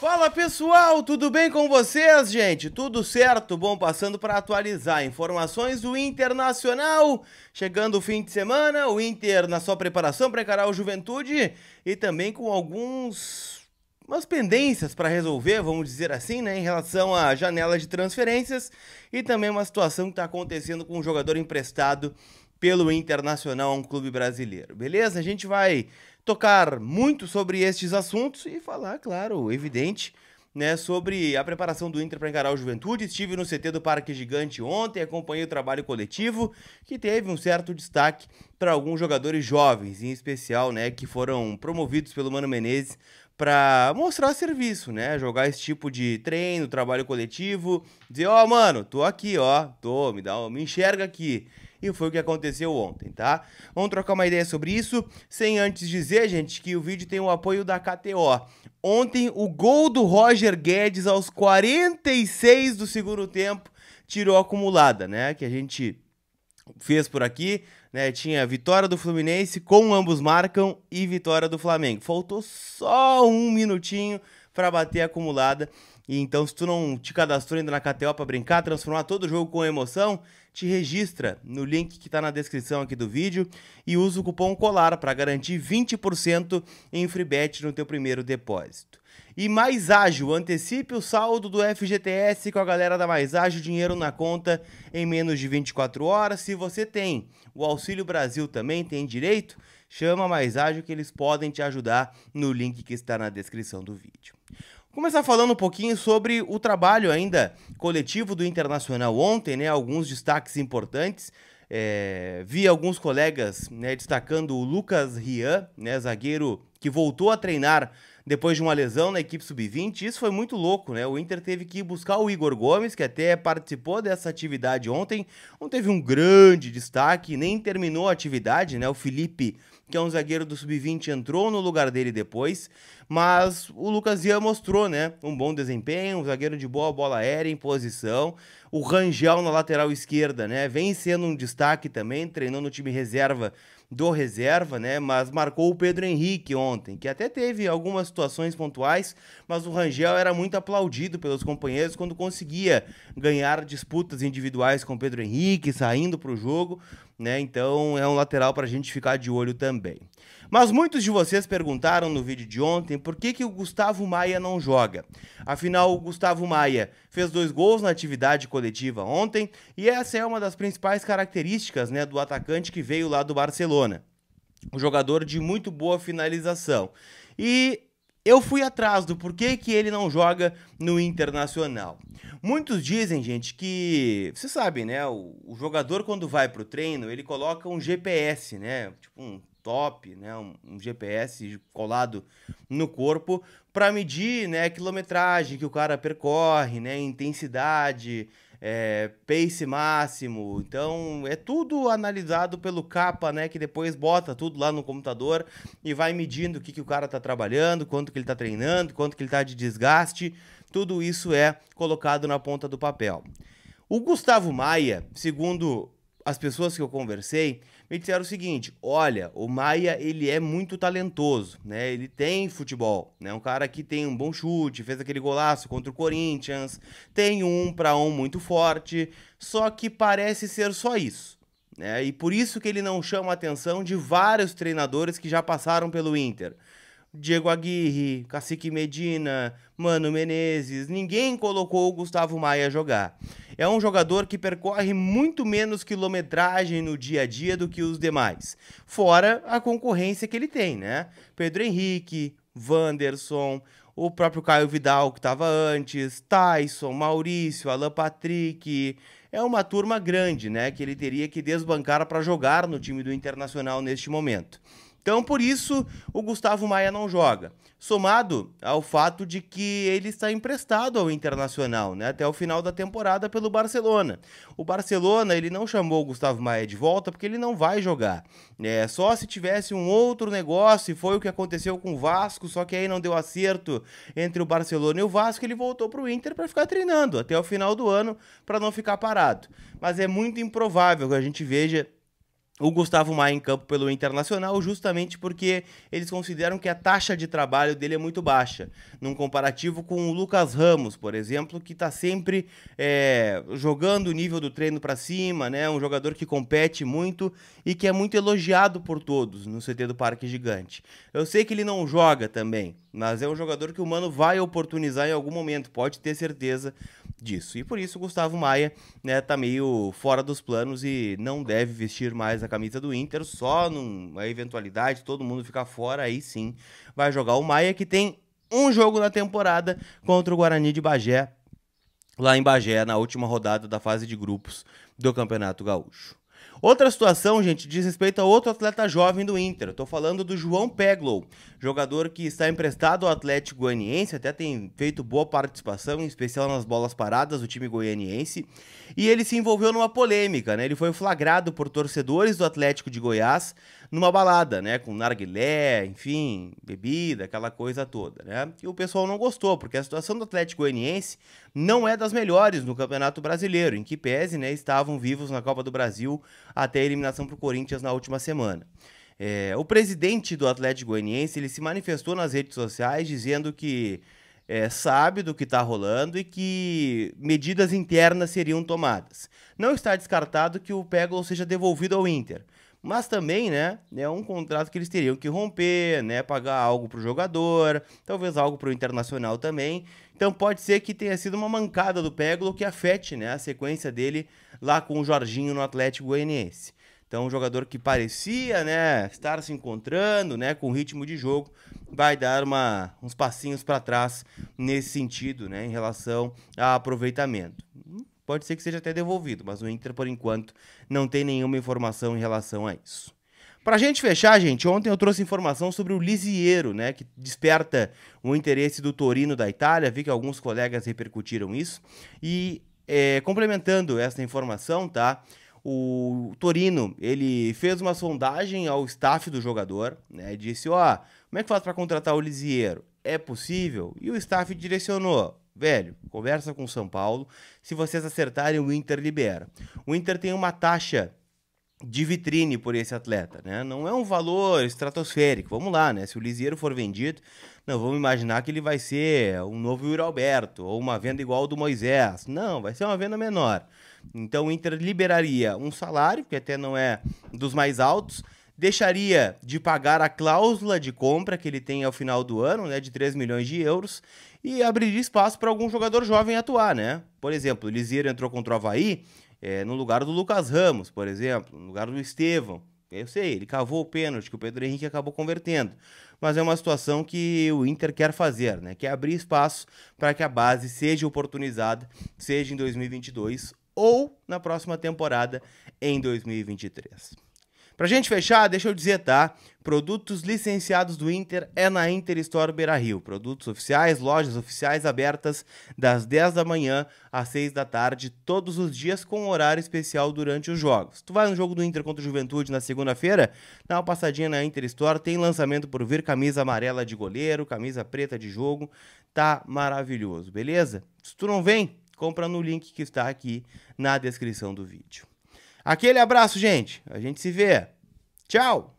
Fala pessoal, tudo bem com vocês, gente? Tudo certo? Bom, passando para atualizar informações do Internacional. Chegando o fim de semana, o Inter na sua preparação para encarar o Juventude e também com umas pendências para resolver, vamos dizer assim, né, em relação à janela de transferências e também uma situação que está acontecendo com um jogador emprestado pelo Internacional, um clube brasileiro. Beleza? A gente vai tocar muito sobre estes assuntos e falar, claro, evidente, né, sobre a preparação do Inter para encarar o Juventude. Estive no CT do Parque Gigante ontem, acompanhei o trabalho coletivo, que teve um certo destaque para alguns jogadores jovens, em especial, né, que foram promovidos pelo Mano Menezes para mostrar serviço, né, jogar esse tipo de treino, trabalho coletivo, dizer, ó, mano, tô aqui, ó, me enxerga aqui. E foi o que aconteceu ontem, tá? Vamos trocar uma ideia sobre isso, sem antes dizer, gente, que o vídeo tem o apoio da KTO. Ontem, o gol do Roger Guedes aos 46 do segundo tempo tirou a acumulada, né? Que a gente fez por aqui, né? Tinha vitória do Fluminense com ambos marcam e vitória do Flamengo. Faltou só um minutinho para bater a acumulada. E então, se tu não te cadastrou ainda na KTO para brincar, transformar todo o jogo com emoção, te registra no link que está na descrição aqui do vídeo e usa o cupom COLAR para garantir 20% em free bet no teu primeiro depósito. E Mais Ágil, antecipe o saldo do FGTS com a galera da Mais Ágil, dinheiro na conta em menos de 24 horas. Se você tem o Auxílio Brasil também, tem direito, chama a Mais Ágil que eles podem te ajudar no link que está na descrição do vídeo. Começar falando um pouquinho sobre o trabalho ainda coletivo do Internacional ontem, né? Alguns destaques importantes. Vi alguns colegas, né, destacando o Lucas Rian, né, zagueiro que voltou a treinar depois de uma lesão na equipe sub-20. Isso foi muito louco, né? O Inter teve que ir buscar o Igor Gomes, que até participou dessa atividade ontem. Não teve um grande destaque, nem terminou a atividade, né? O Felipe, que é um zagueiro do sub-20, entrou no lugar dele depois. Mas o Lucas Rian mostrou, né, um bom desempenho, um zagueiro de boa bola aérea em posição. O Rangel na lateral esquerda, né, vem sendo um destaque também, treinando no time reserva do reserva, né, mas marcou o Pedro Henrique ontem, que até teve algumas situações pontuais, mas o Rangel era muito aplaudido pelos companheiros quando conseguia ganhar disputas individuais com o Pedro Henrique, saindo para o jogo, né, então é um lateral para a gente ficar de olho também. Mas muitos de vocês perguntaram no vídeo de ontem por que o Gustavo Maia não joga. Afinal, o Gustavo Maia fez 2 gols na atividade coletiva ontem e essa é uma das principais características, né, do atacante que veio lá do Barcelona. Um jogador de muito boa finalização. E eu fui atrás do porquê que ele não joga no Internacional. Muitos dizem, gente, que... Você sabe, né? O jogador, quando vai pro treino, ele coloca um GPS, né? Tipo um top, né? Um GPS colado no corpo para medir, né, a quilometragem que o cara percorre, né? Intensidade, pace máximo. Então, é tudo analisado pelo capa, né? Que depois bota tudo lá no computador e vai medindo o que o cara tá trabalhando, quanto que ele tá treinando, quanto que ele tá de desgaste. Tudo isso é colocado na ponta do papel. O Gustavo Maia, segundo as pessoas que eu conversei, me disseram o seguinte: olha, o Maia, ele é muito talentoso, né? Ele tem futebol, né? Um cara que tem um bom chute, fez aquele golaço contra o Corinthians, tem um 1-1 muito forte, só que parece ser só isso, né? E por isso que ele não chama a atenção de vários treinadores que já passaram pelo Inter. Diego Aguirre, Cacique Medina, Mano Menezes, ninguém colocou o Gustavo Maia a jogar. É um jogador que percorre muito menos quilometragem no dia a dia do que os demais. Fora a concorrência que ele tem, né? Pedro Henrique, Wanderson, o próprio Caio Vidal que estava antes, Tyson, Maurício, Alan Patrick. É uma turma grande, né? Que ele teria que desbancar para jogar no time do Internacional neste momento. Então, por isso, o Gustavo Maia não joga. Somado ao fato de que ele está emprestado ao Internacional, né, até o final da temporada pelo Barcelona. O Barcelona, ele não chamou o Gustavo Maia de volta porque ele não vai jogar. Só se tivesse um outro negócio, e foi o que aconteceu com o Vasco, só que aí não deu acerto entre o Barcelona e o Vasco, ele voltou para o Inter para ficar treinando até o final do ano, para não ficar parado. Mas é muito improvável que a gente veja o Gustavo Maia em campo pelo Internacional, justamente porque eles consideram que a taxa de trabalho dele é muito baixa, num comparativo com o Lucas Ramos, por exemplo, que está sempre jogando o nível do treino para cima, né? Um jogador que compete muito e que é muito elogiado por todos no CT do Parque Gigante. Eu sei que ele não joga também, mas é um jogador que o Mano vai oportunizar em algum momento, pode ter certeza disso. E por isso o Gustavo Maia, né, tá meio fora dos planos e não deve vestir mais a camisa do Inter, só numa eventualidade, todo mundo ficar fora, aí sim vai jogar o Maia, que tem um jogo na temporada contra o Guarani de Bagé, lá em Bagé, na última rodada da fase de grupos do Campeonato Gaúcho. Outra situação, gente, diz respeito a outro atleta jovem do Inter. Estou falando do João Peglow, jogador que está emprestado ao Atlético Goianiense, até tem feito boa participação, em especial nas bolas paradas do time goianiense. E ele se envolveu numa polêmica, né? Ele foi flagrado por torcedores do Atlético de Goiás numa balada, né? Com narguilé, enfim, bebida, aquela coisa toda, né? E o pessoal não gostou, porque a situação do Atlético Goianiense não é das melhores no Campeonato Brasileiro, em que pese, né, estavam vivos na Copa do Brasil até a eliminação para o Corinthians na última semana. O presidente do Atlético Goianiense, ele se manifestou nas redes sociais dizendo que sabe do que está rolando e que medidas internas seriam tomadas. Não está descartado que o Peglow seja devolvido ao Inter, mas também, né, é um contrato que eles teriam que romper, né, pagar algo para o jogador, talvez algo para o Internacional também. Então pode ser que tenha sido uma mancada do Peglow que afete, né, a sequência dele lá com o Jorginho no Atlético Goianiense. Então, um jogador que parecia, né, estar se encontrando, né, com ritmo de jogo, vai dar uns passinhos para trás nesse sentido, né, em relação a aproveitamento. Pode ser que seja até devolvido, mas o Inter, por enquanto, não tem nenhuma informação em relação a isso. Pra gente fechar, gente, ontem eu trouxe informação sobre o Lisiero, né, que desperta o interesse do Torino da Itália, vi que alguns colegas repercutiram isso, e complementando essa informação, tá, o Torino, ele fez uma sondagem ao staff do jogador, né, disse, como é que faz para contratar o Lisiero? É possível? E o staff direcionou, velho, conversa com o São Paulo, se vocês acertarem o Inter libera. O Inter tem uma taxa de vitrine por esse atleta, né? Não é um valor estratosférico, vamos lá, né? Se o Lisiero for vendido, não vamos imaginar que ele vai ser um novo Yuri Alberto ou uma venda igual ao do Moisés. Não, vai ser uma venda menor. Então o Inter liberaria um salário, que até não é dos mais altos, deixaria de pagar a cláusula de compra que ele tem ao final do ano, né, de 3 milhões de euros, e abriria espaço para algum jogador jovem atuar, né? Por exemplo, o Lisiero entrou contra o Avaí, no lugar do Lucas Ramos, por exemplo, no lugar do Estevão. Eu sei, ele cavou o pênalti que o Pedro Henrique acabou convertendo, mas é uma situação que o Inter quer fazer, né? Quer abrir espaço para que a base seja oportunizada, seja em 2022 ou na próxima temporada em 2023. Pra gente fechar, deixa eu dizer, tá? Produtos licenciados do Inter é na Inter Store Beira-Rio. Produtos oficiais, lojas oficiais abertas das 10 da manhã às 6 da tarde, todos os dias com horário especial durante os jogos. Tu vai no jogo do Inter contra o Juventude na segunda-feira, dá uma passadinha na Inter Store, tem lançamento por vir, camisa amarela de goleiro, camisa preta de jogo, tá maravilhoso, beleza? Se tu não vem, compra no link que está aqui na descrição do vídeo. Aquele abraço, gente. A gente se vê. Tchau!